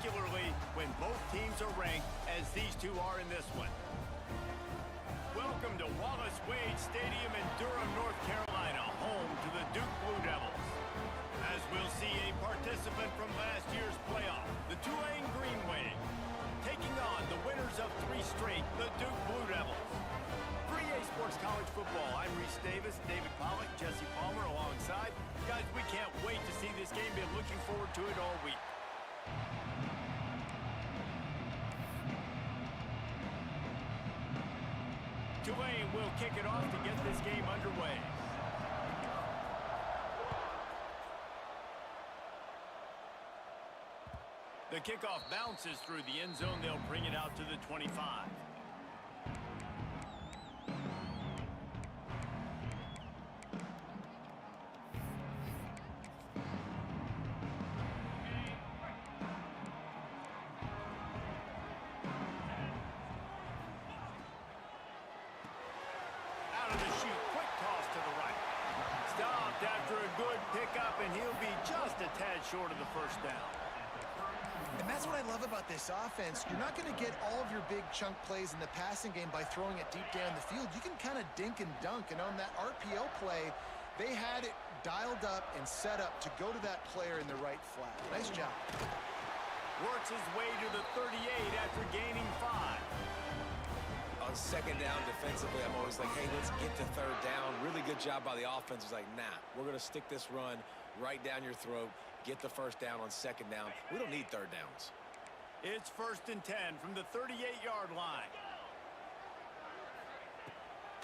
particularly when both teams are ranked as these two are in this one. Welcome to Wallace Wade Stadium in Durham, North Carolina, home to the Duke Blue Devils. As we'll see a participant from last year's playoff, the Tulane Green Wave, taking on the winners of 3 straight, the Duke Blue Devils. For EA Sports College Football, I'm Reese Davis, David Pollack, Jesse Palmer alongside. Guys, we can't wait to see this game. Been looking forward to it all week. Tulane will kick it off to get this game underway. The kickoff bounces through the end zone. They'll bring it out to the 25. After a good pickup, and he'll be just a tad short of the first down. And that's what I love about this offense. You're not going to get all of your big chunk plays in the passing game by throwing it deep down the field. You can kind of dink and dunk, and on that RPO play, they had it dialed up and set up to go to that player in the right flat. Nice job. Works his way to the 38 after gaining 5. On second down defensively, I'm always like, hey, let's get to third down. Really good job by the offense. It's like, nah, we're going to stick this run right down your throat, get the first down on second down. We don't need third downs. It's 1st and 10 from the 38-yard line.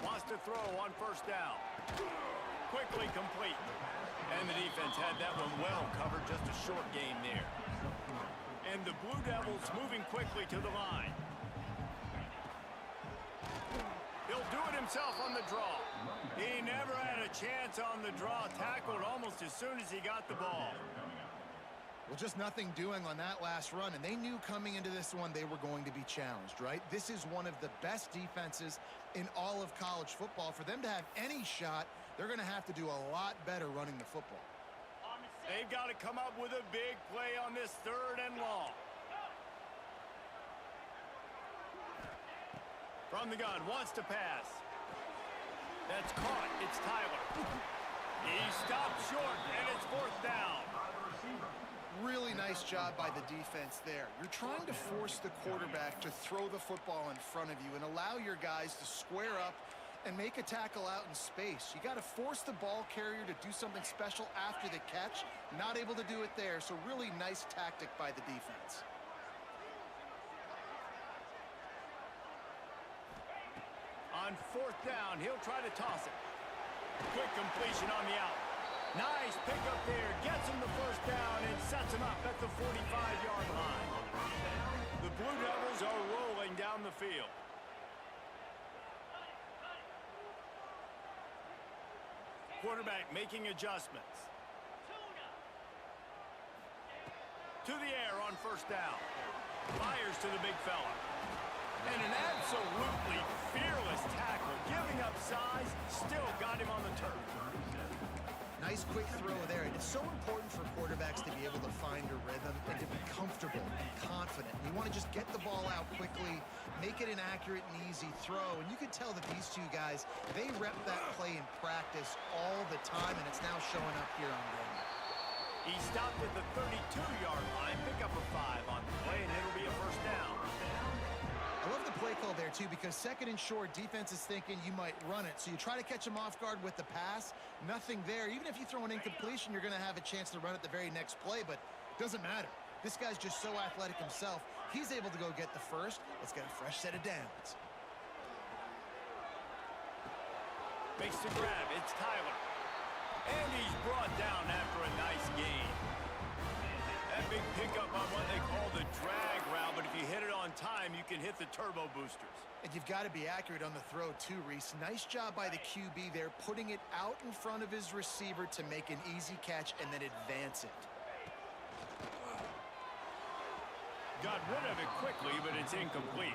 Wants to throw on first down. Quickly complete. And the defense had that one well covered, just a short gain there. And the Blue Devils moving quickly to the line. He'll do it himself on the draw. He never had a chance on the draw. Tackled almost as soon as he got the ball. Well, just nothing doing on that last run, and they knew coming into this one they were going to be challenged, right? This is one of the best defenses in all of college football. For them to have any shot, they're going to have to do a lot better running the football. They've got to come up with a big play on this 3rd and long. From the gun, wants to pass. That's caught. It's Tyler. He stopped short, and it's 4th down. Really nice job by the defense there. You're trying to force the quarterback to throw the football in front of you and allow your guys to square up and make a tackle out in space. You got to force the ball carrier to do something special after the catch. Not able to do it there, so really nice tactic by the defense. On 4th down, he'll try to toss it. Quick completion on the out. Nice pickup there. Gets him the first down and sets him up at the 45-yard line. The Blue Devils are rolling down the field. Quarterback making adjustments. To the air on first down. Fires to the big fella. And an absolutely fearless tackle, giving up size, still got him on the turf. Nice quick throw there, and it's so important for quarterbacks to be able to find a rhythm and to be comfortable and confident. You want to just get the ball out quickly, make it an accurate and easy throw, and you can tell that these two guys, they rep that play in practice all the time, and it's now showing up here on game. He stopped at the 32-yard line, pick up a 5 on the play, and it'll be a first down. I love the play call there, too, because 2nd and short, defense is thinking you might run it. So you try to catch them off guard with the pass. Nothing there. Even if you throw an incompletion, you're going to have a chance to run it the very next play, but it doesn't matter. This guy's just so athletic himself. He's able to go get the first. Let's get a fresh set of downs. Makes the grab. It's Tyler. And he's brought down after a nice gain. That big pickup on what they call the drag route, but if you hit it on time, you can hit the turbo boosters. And you've got to be accurate on the throw too, Reese. Nice job by the QB there, putting it out in front of his receiver to make an easy catch and then advance it. Got rid of it quickly, but it's incomplete.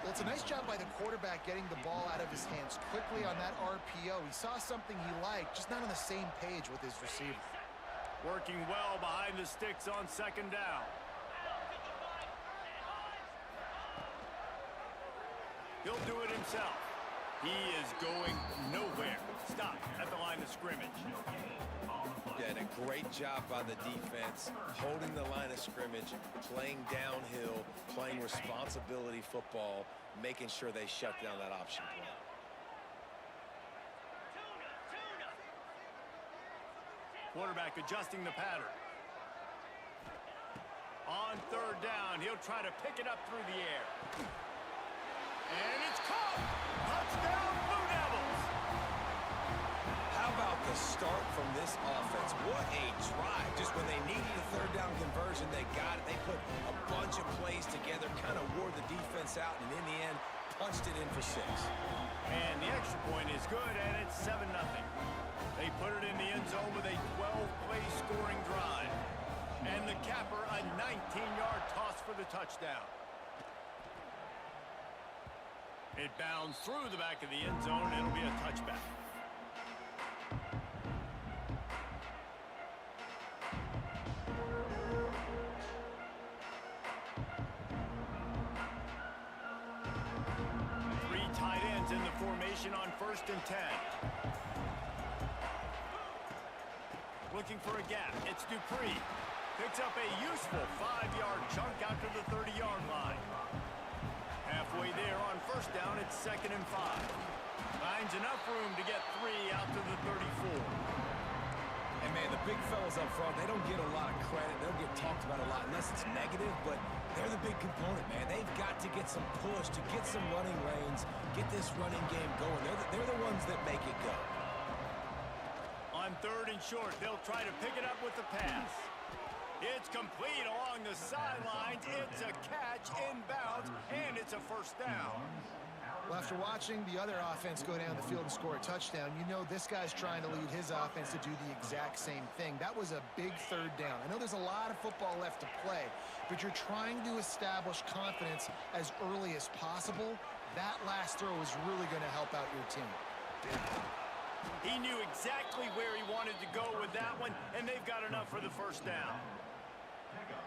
Well, it's a nice job by the quarterback getting the ball out of his hands quickly on that RPO. He saw something he liked, just not on the same page with his receiver. Working well behind the sticks on 2nd down. He'll do it himself. He is going nowhere. Stop at the line of scrimmage. Yeah, and a great job by the defense, holding the line of scrimmage, playing downhill, playing responsibility football, making sure they shut down that option play. Quarterback adjusting the pattern. On third down, he'll try to pick it up through the air. And it's caught! Touchdown, Blue Devils! How about the start from this offense? What a drive. Just when they needed a third down conversion, they got it. They put a bunch of plays together, kind of wore the defense out, and in the end, punched it in for 6. And the extra point is good, and it's 7-0. They put it in the end zone with a 12-play scoring drive. And the capper, a 19-yard toss for the touchdown. It bounds through the back of the end zone. It'll be a touchback. Three tight ends in the formation on 1st and 10. Looking for a gap. It's Dupree. Picks up a useful 5-yard chunk out to the 30-yard line. Halfway there on 1st down, it's 2nd and 5. Finds enough room to get 3 out to the 34. And, man, the big fellas up front, they don't get a lot of credit. They don't get talked about a lot unless it's negative, but they're the big component, man. They've got to get some push, to get some running lanes, get this running game going. They're the ones that make it go. On 3rd and short, they'll try to pick it up with the pass. It's complete along the sidelines. It's a catch inbounds, and it's a 1st down. Well, after watching the other offense go down the field and score a touchdown, you know this guy's trying to lead his offense to do the exact same thing. That was a big 3rd down. I know there's a lot of football left to play, but you're trying to establish confidence as early as possible. That last throw is really going to help out your team. He knew exactly where he wanted to go with that one, and they've got enough for the 1st down.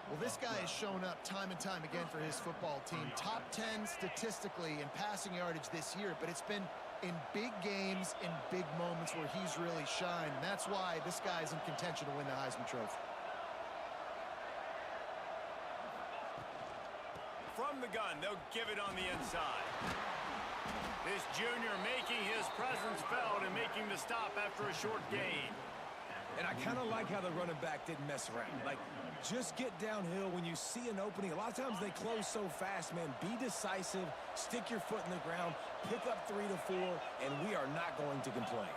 Well, this guy has shown up time and time again for his football team. Top 10 statistically in passing yardage this year, but it's been in big games, in big moments where he's really shined. And that's why this guy's in contention to win the Heisman Trophy. From the gun, they'll give it on the inside. This junior making his presence felt and making the stop after a short gain. And I kind of like how the running back didn't mess around. Like, just get downhill when you see an opening. A lot of times they close so fast, man. Be decisive, stick your foot in the ground, pick up 3 to 4, and we are not going to complain.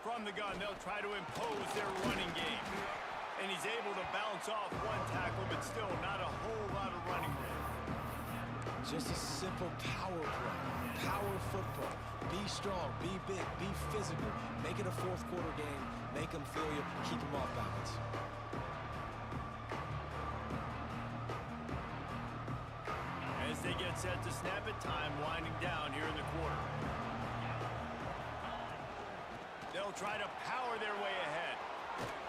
From the gun, they'll try to impose their running game. And he's able to bounce off one tackle, but still not a whole lot of running room. Just a simple power play, power football. Be strong, be big, be physical. Make it a 4th quarter game. Make them feel you, keep them off balance. As they get set to snap it, time winding down here in the quarter. They'll try to power their way ahead.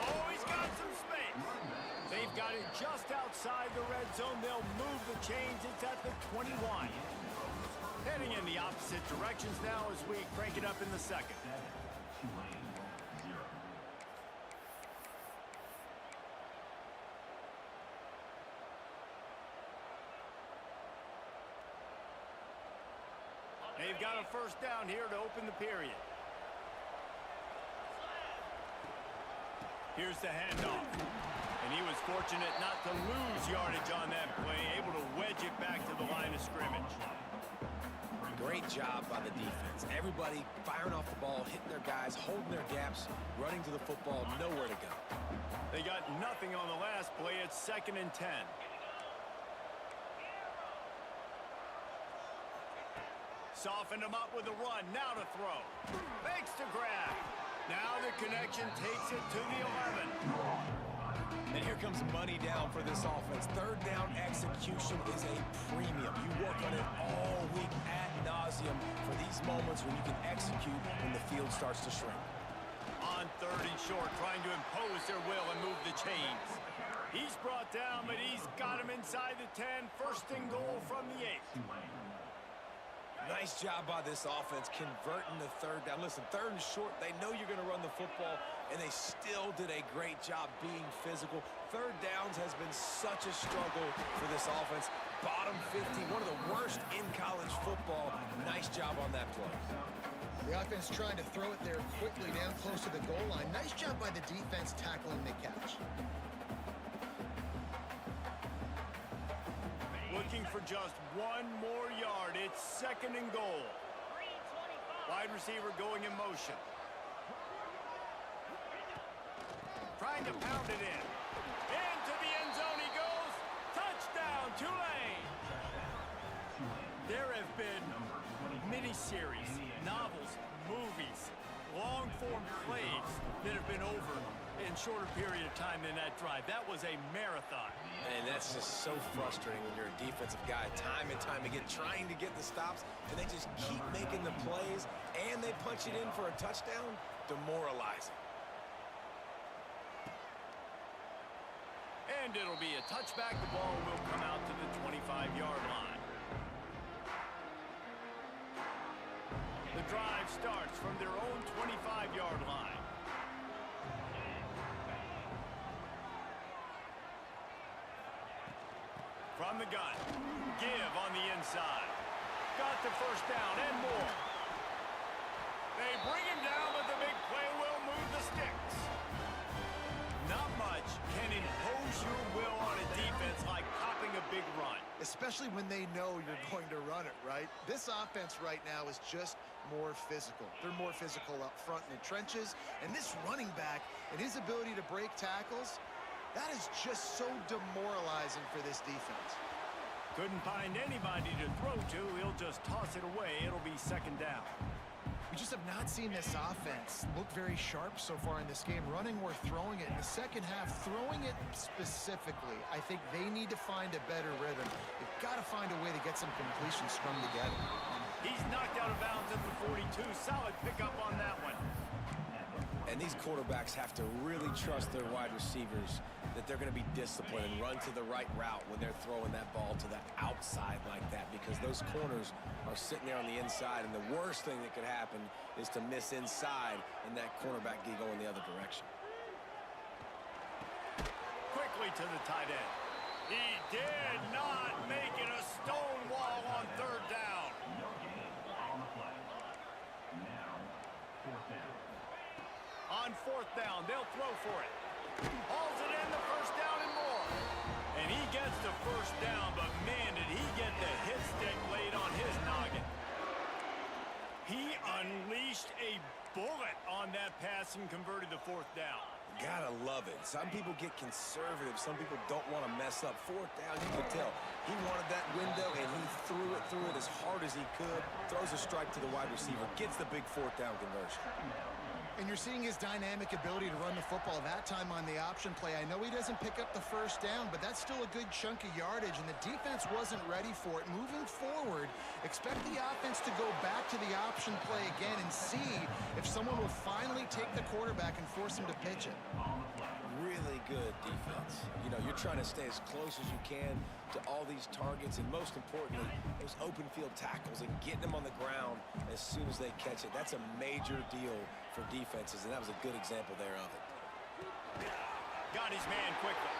Oh, he's got some space. They've got it just outside the red zone. They'll move the chains. It's at the 21. Heading in the opposite directions now as we crank it up in the 2nd. They've got a 1st down here to open the period. Here's the handoff. And he was fortunate not to lose yardage on that play, able to wedge it back to the line of scrimmage. Great job by the defense. Everybody firing off the ball, hitting their guys, holding their gaps, running to the football, nowhere to go. They got nothing on the last play. It's 2nd and 10. Softened him up with a run. Now to throw. Fakes to grab. Now the connection takes it to the 11. And here comes money down for this offense. 3rd down execution is a premium. You work on it all week ad nauseum for these moments when you can execute when the field starts to shrink. On 3rd and short, trying to impose their will and move the chains. He's brought down, but he's got him inside the 10. 1st and goal from the 8. Nice job by this offense converting the third down. Listen, third and short, they know you're going to run the football, and they still did a great job being physical. Third downs has been such a struggle for this offense. Bottom 50, one of the worst in college football. Nice job on that play. The offense trying to throw it there quickly down close to the goal line. Nice job by the defense tackling the catch. Looking for just one more yard. It's 2nd and goal. Wide receiver going in motion. Trying to pound it in. Into the end zone he goes. Touchdown, Tulane. There have been miniseries, novels, movies, long-form plays that have been over in shorter period of time than that drive. That was a marathon. And that's just so frustrating when you're a defensive guy, time and time again, trying to get the stops, and they just keep making the plays, and they punch it in for a touchdown. Demoralizing. And it'll be a touchback. The ball will come out to the 25-yard line. The drive starts from their own 25-yard line. From the gun. Give on the inside. Got the first down and more. They bring him down, but the big play will move the sticks. Not much can impose your will on a defense like popping a big run. Especially when they know you're going to run it, right? This offense right now is just more physical. They're more physical up front in the trenches. And this running back and his ability to break tackles, that is just so demoralizing for this defense. Couldn't find anybody to throw to. He'll just toss it away. It'll be 2nd down. We just have not seen this offense look very sharp so far in this game, running or throwing it. In the second half, throwing it specifically, I think they need to find a better rhythm. They've got to find a way to get some completions strung together. He's knocked out of bounds at the 42. Solid pickup on that one. And these quarterbacks have to really trust their wide receivers that they're going to be disciplined and run to the right route when they're throwing that ball to the outside like that, because those corners are sitting there on the inside, and the worst thing that could happen is to miss inside and that cornerback get going the other direction. Quickly to the tight end. He did not make it a stone wall on 3rd down. On 4th down, they'll throw for it. Hauls it in, the first down and more. And he gets the first down, but man, did he get the hit stick laid on his noggin. He unleashed a bullet on that pass and converted the 4th down. Gotta love it. Some people get conservative. Some people don't want to mess up. 4th down, you can tell. He wanted that window, and he threw it as hard as he could. Throws a strike to the wide receiver. Gets the big 4th down conversion. And you're seeing his dynamic ability to run the football that time on the option play. I know he doesn't pick up the first down, but that's still a good chunk of yardage, and the defense wasn't ready for it. Moving forward, expect the offense to go back to the option play again and see if someone will finally take the quarterback and force him to pitch it. Really good defense. You know, you're trying to stay as close as you can to all these targets, and most importantly, those open field tackles and getting them on the ground as soon as they catch it. That's a major deal for defenses, and that was a good example there of it. Got his man quickly.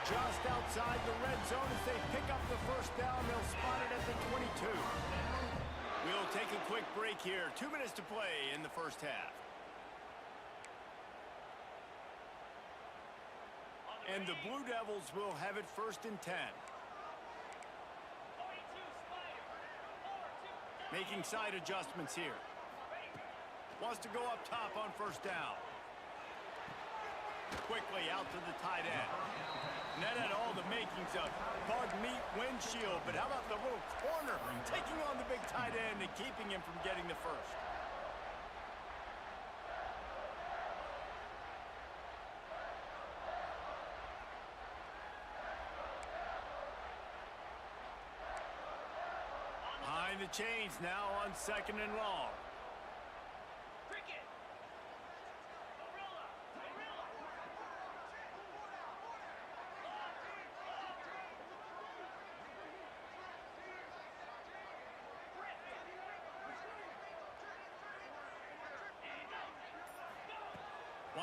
Just outside the red zone as they pick up the first down. They'll spot it at the 22. We'll take a quick break here. 2 minutes to play in the first half. And the Blue Devils will have it 1st and 10. Making side adjustments here. Wants to go up top on 1st down. Quickly out to the tight end. And that had all the makings of bug meat windshield. But how about the little corner taking on the big tight end and keeping him from getting the first? Behind the chains now on 2nd and long.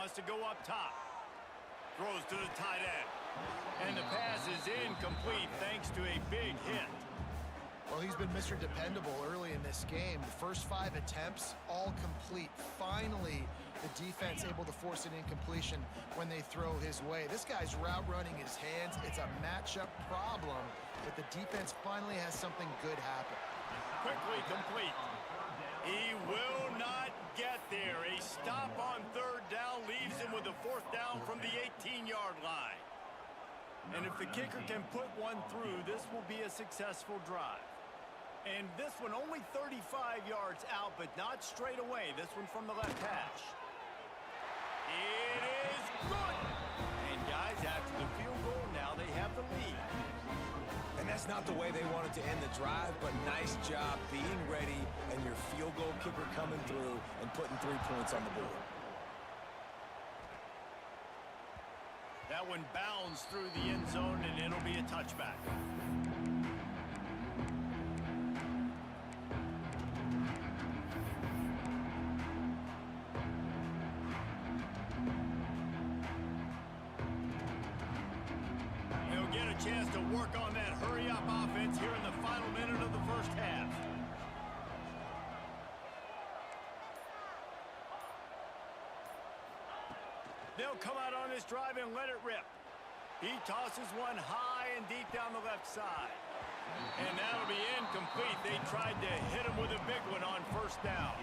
wants to go up top. Throws to the tight end. And the pass is incomplete thanks to a big hit. Well, he's been Mr. Dependable early in this game. The first 5 attempts, all complete. Finally, the defense able to force an incompletion when they throw his way. This guy's route running his hands. It's a matchup problem, but the defense finally has something good happen. Quickly complete. He will not get there. A stop on 3rd down leaves him with a 4th down from the 18-yard line. And if the kicker can put one through, this will be a successful drive. And this one only 35 yards out, but not straight away. This one from the left hash. It is good. And guys, after the field goal, now they have the lead. And that's not the way they wanted to end the drive, but nice job being ready and your field goal kicker coming through and putting 3 points on the board. That one bounds through the end zone, and it'll be a touchback. They'll get a chance to work on that hurry-up offense here in the final minute of the first half. They'll come out on this drive and let it rip. He tosses one high and deep down the left side. And that'll be incomplete. They tried to hit him with a big one on 1st down.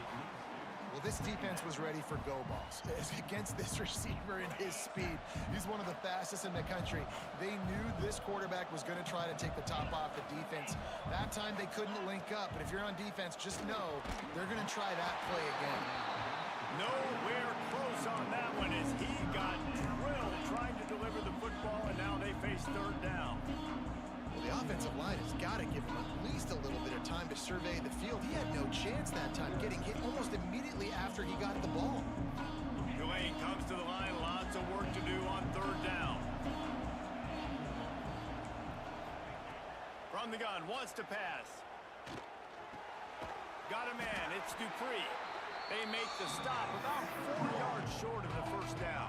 Well, this defense was ready for go balls. Against this receiver and his speed, he's one of the fastest in the country. They knew this quarterback was going to try to take the top off the defense. That time they couldn't link up, but if you're on defense, just know they're going to try that play again. Nowhere close on that one as he got drilled trying to deliver the football, and now they face 3rd down. Well, the offensive line has got to give him at least a little bit of time to survey the field. He had no chance that time, getting hit almost immediately after he got the ball. Tulane comes to the line, lots of work to do on 3rd down. From the gun, wants to pass. Got a man, it's Dupree. They make the stop about 4 yards short of the 1st down.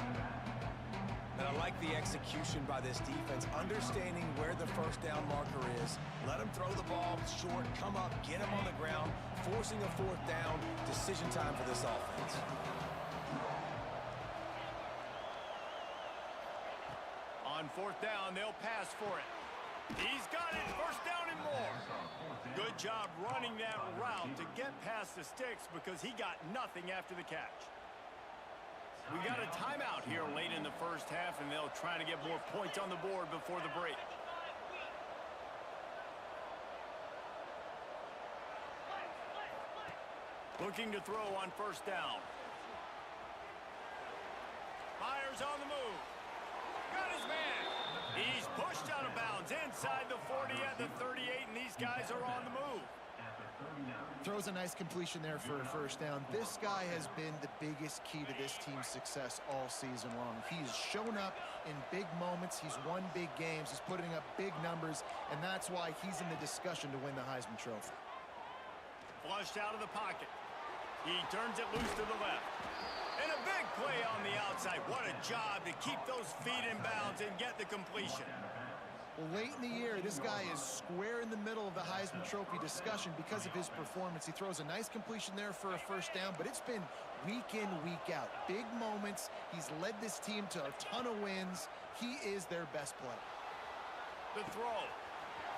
And I like the execution by this defense, understanding where the 1st down marker is. Let him throw the ball short, come up, get him on the ground, forcing a 4th down. Decision time for this offense. On 4th down, they'll pass for it. He's got it, 1st down and more. Good job running that route to get past the sticks because he got nothing after the catch. We got a timeout here late in the first half, and they'll try to get more points on the board before the break. Looking to throw on 1st down. Fires on the move. Got his man. He's pushed out of bounds inside the 40 at the 38, and these guys are on the move. Throws a nice completion there for a 1st down. This guy has been the biggest key to this team's success all season long. He's shown up in big moments. He's won big games. He's putting up big numbers, and that's why he's in the discussion to win the Heisman Trophy. Flushed out of the pocket. He turns it loose to the left. And a big play on the outside. What a job to keep those feet in bounds and get the completion. Well, late in the year, this guy is square in the middle of the Heisman Trophy discussion because of his performance. He throws a nice completion there for a 1st down, but it's been week in, week out. Big moments. He's led this team to a ton of wins. He is their best player. The throw.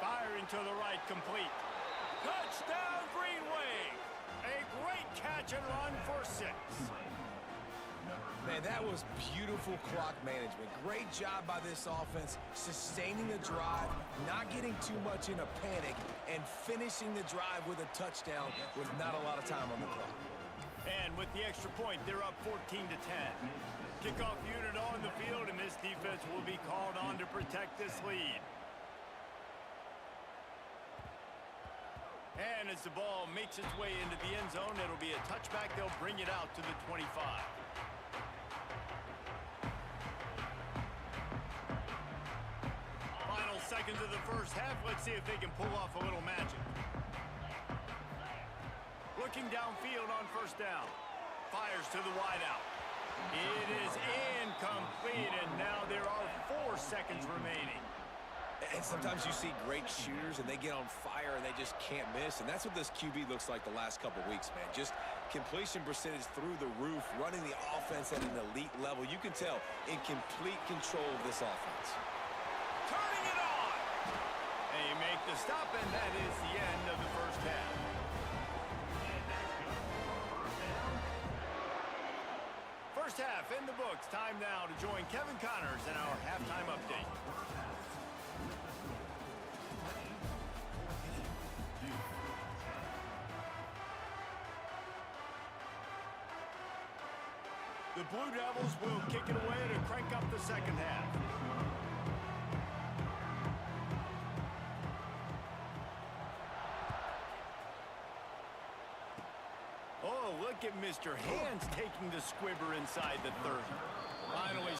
Firing to the right, complete. Touchdown, Greenway. A great catch and run for 6. Man, that was beautiful clock management. Great job by this offense, sustaining the drive, not getting too much in a panic, and finishing the drive with a touchdown with not a lot of time on the clock. And with the extra point, they're up 14-10. Kickoff unit on the field, and this defense will be called on to protect this lead. And as the ball makes its way into the end zone, it'll be a touchback. They'll bring it out to the 25. Final seconds of the first half. Let's see if they can pull off a little magic. Looking downfield on 1st down. Fires to the wideout. It is incomplete, and now there are 4 seconds remaining. And sometimes you see great shooters, and they get on fire, and they just can't miss. And that's what this QB looks like the last couple weeks, man. Just completion percentage through the roof, running the offense at an elite level. You can tell in complete control of this offense. Turning it on! They make the stop, and that is the end of the first half. First half in the books. Time now to join Kevin Connors in our halftime update. The Blue Devils will kick it away to crank up the second half. Oh, look at Mr. Hands taking the squibber inside the 30. Finally